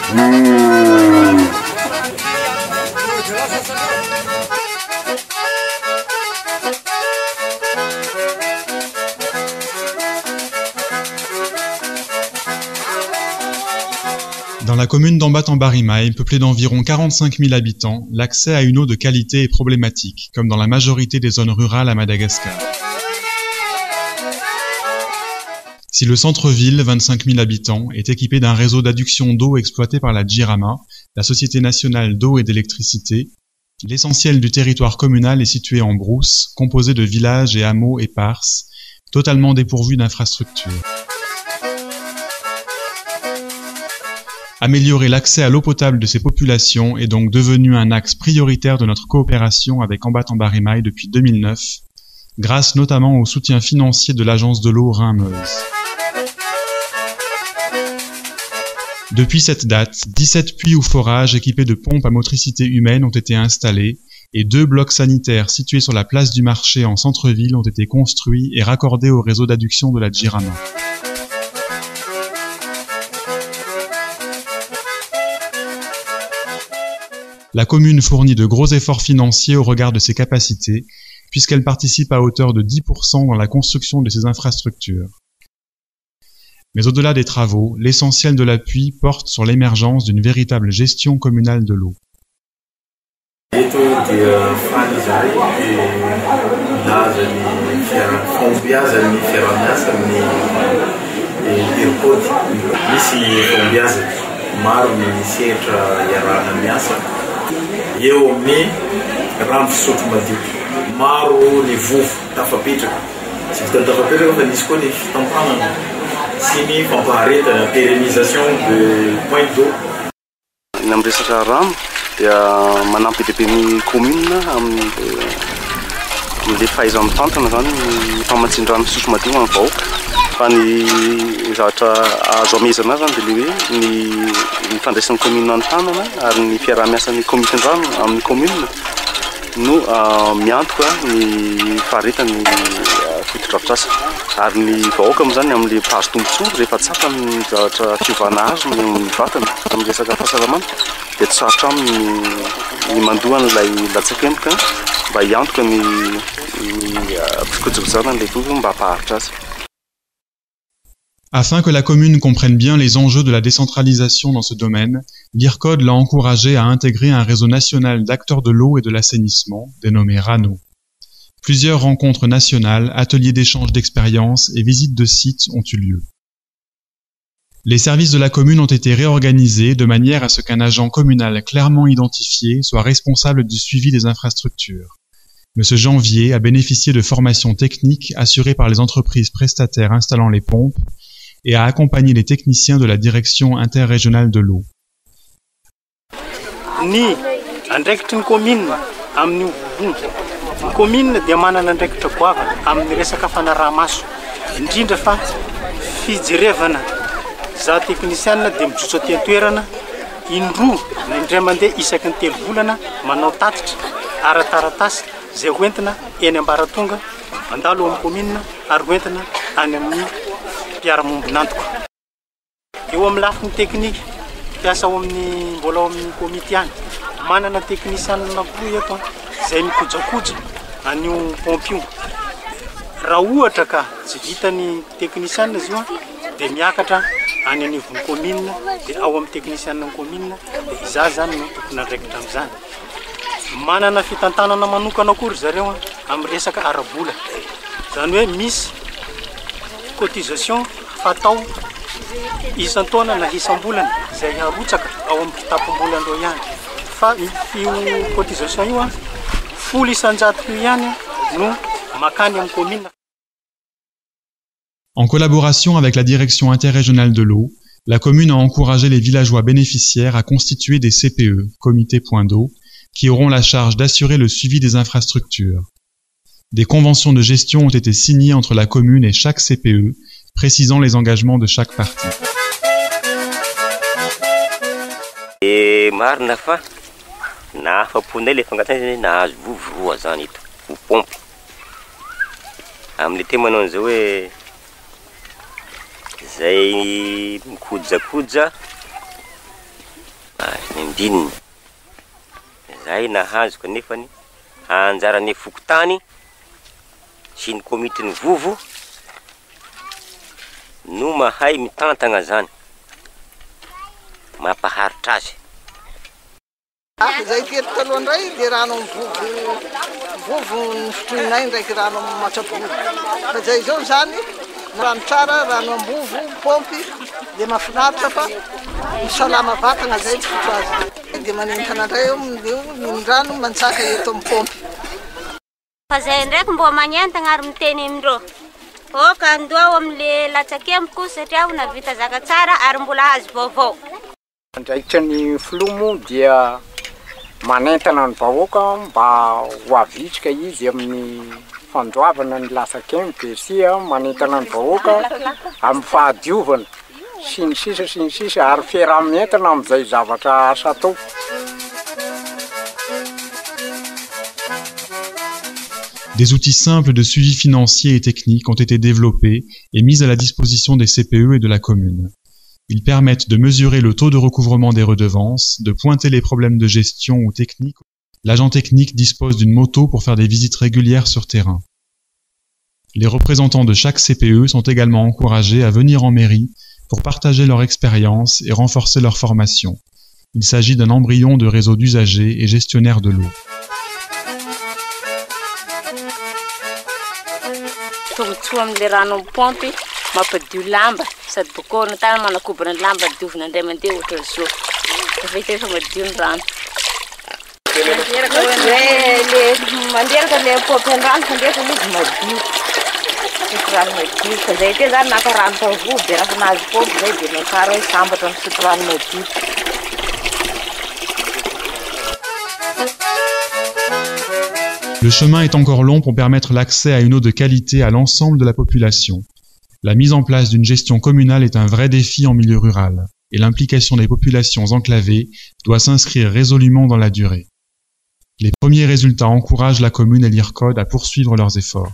Dans la commune d'Ambat-en-Barimaï, peuplée d'environ 45 000 habitants, l'accès à une eau de qualité est problématique, comme dans la majorité des zones rurales à Madagascar. Si le centre-ville, 25 000 habitants, est équipé d'un réseau d'adduction d'eau exploité par la JIRAMA, la Société nationale d'eau et d'électricité, l'essentiel du territoire communal est situé en brousse, composé de villages et hameaux éparses, totalement dépourvus d'infrastructures. Améliorer l'accès à l'eau potable de ces populations est donc devenu un axe prioritaire de notre coopération avec Ambat-en-Barimaï depuis 2009, grâce notamment au soutien financier de l'agence de l'eau Rhin-Meuse. Depuis cette date, 17 puits ou forages équipés de pompes à motricité humaine ont été installés et 2 blocs sanitaires situés sur la place du marché en centre-ville ont été construits et raccordés au réseau d'adduction de la JIRAMA. La commune fournit de gros efforts financiers au regard de ses capacités, puisqu'elle participe à hauteur de 10% dans la construction de ces infrastructures. Mais au-delà des travaux, l'essentiel de l'appui porte sur l'émergence d'une véritable gestion communale de l'eau. Eo me rano fisotro madio maro ny vovo tafapetraka sy vita tafapetraka fa nisy koa ny fitampanana sy ny fampaharetana pérennisation de point d'eau. Ny amin'ny resaka rano dia manampy dehibe ny commune amin'le fahaiza mitantana zany ny famatsian-drano fisotro madio amin'ny vahoaka. Fa ny zavatra azo amezana zany dia le hoe ny fandraisan'ny commune an-tanana ary ny fiaraha-miasan'ny comité-ndrano amin'ny commune no miantoka ny faharetany fotodrafitrasa ary ny vahoaka amin'izany amin'le mpahazo tombotsoa rehefa tsapa ny zavatra fiovana azo ny vatana amin'ny resaka fahasalamana dia tsy sarotra aminy mandoa n'ilay latsakemboka mba hiantoka ny fikojakojana n'ilay vovo mba hampaharitra azy. Afin que la commune comprenne bien les enjeux de la décentralisation dans ce domaine, l'IRCOD l'a encouragé à intégrer un réseau national d'acteurs de l'eau et de l'assainissement, dénommé RANO. Plusieurs rencontres nationales, ateliers d'échange d'expériences et visites de sites ont eu lieu. Les services de la commune ont été réorganisés de manière à ce qu'un agent communal clairement identifié soit responsable du suivi des infrastructures. M. Janvier a bénéficié de formations techniques assurées par les entreprises prestataires installant les pompes et a accompagné les techniciens de la direction interrégionale de l'eau. Ny andraikitry ny commune amin'ny commune dia manana andraikitra goavana amin'ny resaka fanaraha-maso indrindra fa fijerevana za technicien dia mijotso aty an-toerana indroa na indray mandeha isaky ny 3 volana manao tatitra ara-taratasy zay hoentina eny ambaratonga mandalo amin'ny commune ary hoentina any amin'ny mpiara-mombonantoka. Eo amin'ny lafiny teknika mpiasa ao amin'ny mbola ao amin'ny komity any manana technicien anankiroa eto zay mikojakoja an'io pompe io. Raha ohatra ka tsy vitany technicien izy io dia miakatra any anivon'ny commune dia ao amin'ny technicien ny commune dia iza zany no tokony andraikitra amin'izany. Manana fitantanana manokana akory zareo amin'ny resaka ara-bola. Zany hoe misy cotisation fatao isan-taona na isam-bolana izay harotsaka ao amin'ny kitapom-bolan-dreo ihany. Fa io cotisation io 100 ihany no makany amin'ny commune. En collaboration avec la direction interrégionale de l'eau, la commune a encouragé les villageois bénéficiaires à constituer des CPE, comités point d'eau, qui auront la charge d'assurer le suivi des infrastructures. Des conventions de gestion ont été signées entre la commune et chaque CPE, précisant les engagements de chaque partie. Marina fa nahafaponay le fangatana nahazo vovoroa zany ito ho pompe amin'ny te manao an'izao hoe zay mikojakoja ambininy zay nahazo kanefany anjarany fokotany sy ny komitiny vovo no mahay mitantagna zany mampaharitra azy. Zay kely taloha indray dia rano vovo ny fitroinay ndraiky rano matsabovo. Fa zay zao zany rano tsara, rano ambovo, pompy dia mahafinaritra fa misalama vatagna zay tsy fotro azy. Dia manentana indray eo ny rano mantsaka eto amin'ny pompy. Fa zay ndraiky mbo magnentagna ary miteny amindreo. Ka andoha amin'le latsakemiko satria ho navita zaka tsara ary mbola azo vaovao. Andraikitra ny filomo dia manentana ny vahoaka mba ho avitrika izy amin'ny fandoavana ny lasakemiko dia manentana ny vahoaka amin'ny fahadiovana sy ny sisa ary fiaraha-mientana amin'izay zavatra asa atao. Des outils simples de suivi financier et technique ont été développés et mis à la disposition des CPE et de la commune. Ils permettent de mesurer le taux de recouvrement des redevances, de pointer les problèmes de gestion ou techniques. L'agent technique dispose d'une moto pour faire des visites régulières sur terrain. Les représentants de chaque CPE sont également encouragés à venir en mairie pour partager leur expérience et renforcer leur formation. Il s'agit d'un embryon de réseau d'usagers et gestionnaires de l'eau. Tombontsoa amin'le rano pompy mampadio lamba sady bokao ny tany manakobana ny lamba diovina indray mandeha ohatra zao efa hita efa madio ny rano manderaka le pompy an-drano fa ndraiky izy madio misy rano madio fa zay te zany naka rano tavovo be raha nahazo pompy zay dia miakara hoe sambatra misotro rano madio. Le chemin est encore long pour permettre l'accès à une eau de qualité à l'ensemble de la population. La mise en place d'une gestion communale est un vrai défi en milieu rural, et l'implication des populations enclavées doit s'inscrire résolument dans la durée. Les premiers résultats encouragent la commune et l'IRCOD à poursuivre leurs efforts.